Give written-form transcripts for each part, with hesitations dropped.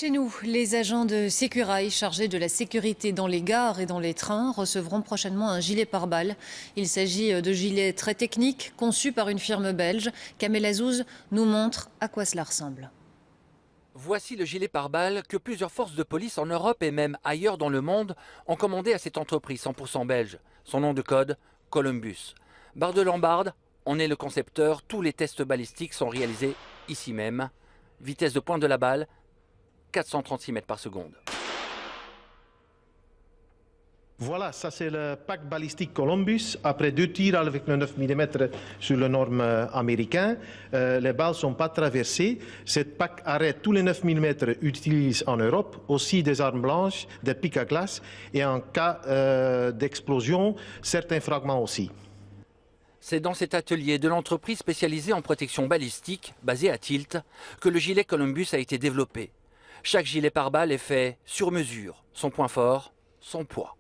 Chez nous, les agents de Sécurail chargés de la sécurité dans les gares et dans les trains recevront prochainement un gilet pare-balles. Il s'agit de gilets très techniques conçus par une firme belge. Kamel Azouz nous montre à quoi cela ressemble. Voici le gilet pare-balles que plusieurs forces de police en Europe et même ailleurs dans le monde ont commandé à cette entreprise 100% belge. Son nom de code, Columbus. Barre de Lambarde, on est le concepteur, tous les tests balistiques sont réalisés ici même. Vitesse de pointe de la balle, 436 mètres par seconde. Voilà, ça c'est le pack balistique Columbus. Après 2 tirs avec le 9 mm sur le norme américain, les balles ne sont pas traversées. Cette pack arrête tous les 9 mm utilisés en Europe, aussi des armes blanches, des pics à glace et en cas d'explosion, certains fragments aussi. C'est dans cet atelier de l'entreprise spécialisée en protection balistique, basée à Tielt, que le gilet Columbus a été développé. Chaque gilet pare-balles est fait sur mesure. Son point fort, son poids.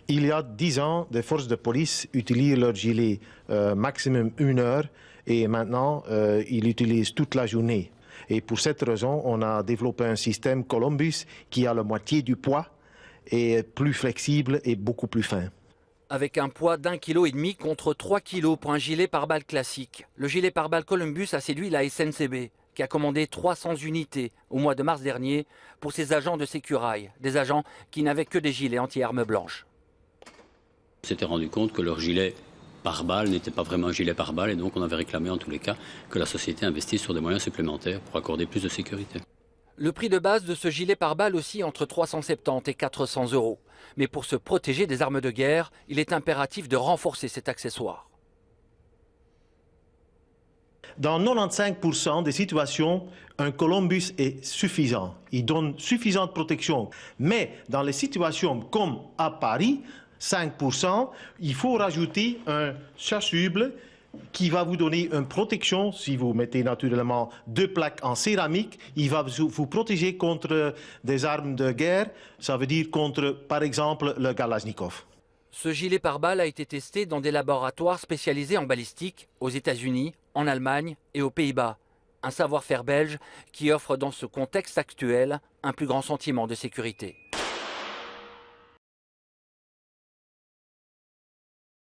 Il y a 10 ans, des forces de police utilisent leur gilet maximum 1 heure et maintenant ils l'utilisent toute la journée. Et pour cette raison, on a développé un système Columbus qui a la moitié du poids et plus flexible et beaucoup plus fin. Avec un poids d'1,5 kg contre 3 kg pour un gilet pare-balles classique. Le gilet pare-balles Columbus a séduit la SNCB, qui a commandé 300 unités au mois de mars dernier pour ses agents de Sécurail, des agents qui n'avaient que des gilets anti-armes blanches. On s'était rendu compte que leur gilet pare-balles n'était pas vraiment un gilet pare-balles et donc on avait réclamé en tous les cas que la société investisse sur des moyens supplémentaires pour accorder plus de sécurité. Le prix de base de ce gilet pare-balles oscille entre 370 et 400 €. Mais pour se protéger des armes de guerre, il est impératif de renforcer cet accessoire. Dans 95% des situations, un Columbus est suffisant. Il donne suffisante protection. Mais dans les situations comme à Paris, 5%, il faut rajouter un chasuble qui va vous donner une protection. Si vous mettez naturellement 2 plaques en céramique, il va vous protéger contre des armes de guerre. Ça veut dire contre, par exemple, le Kalachnikov. Ce gilet pare-balles a été testé dans des laboratoires spécialisés en balistique aux États-Unis, en Allemagne et aux Pays-Bas. Un savoir-faire belge qui offre dans ce contexte actuel un plus grand sentiment de sécurité.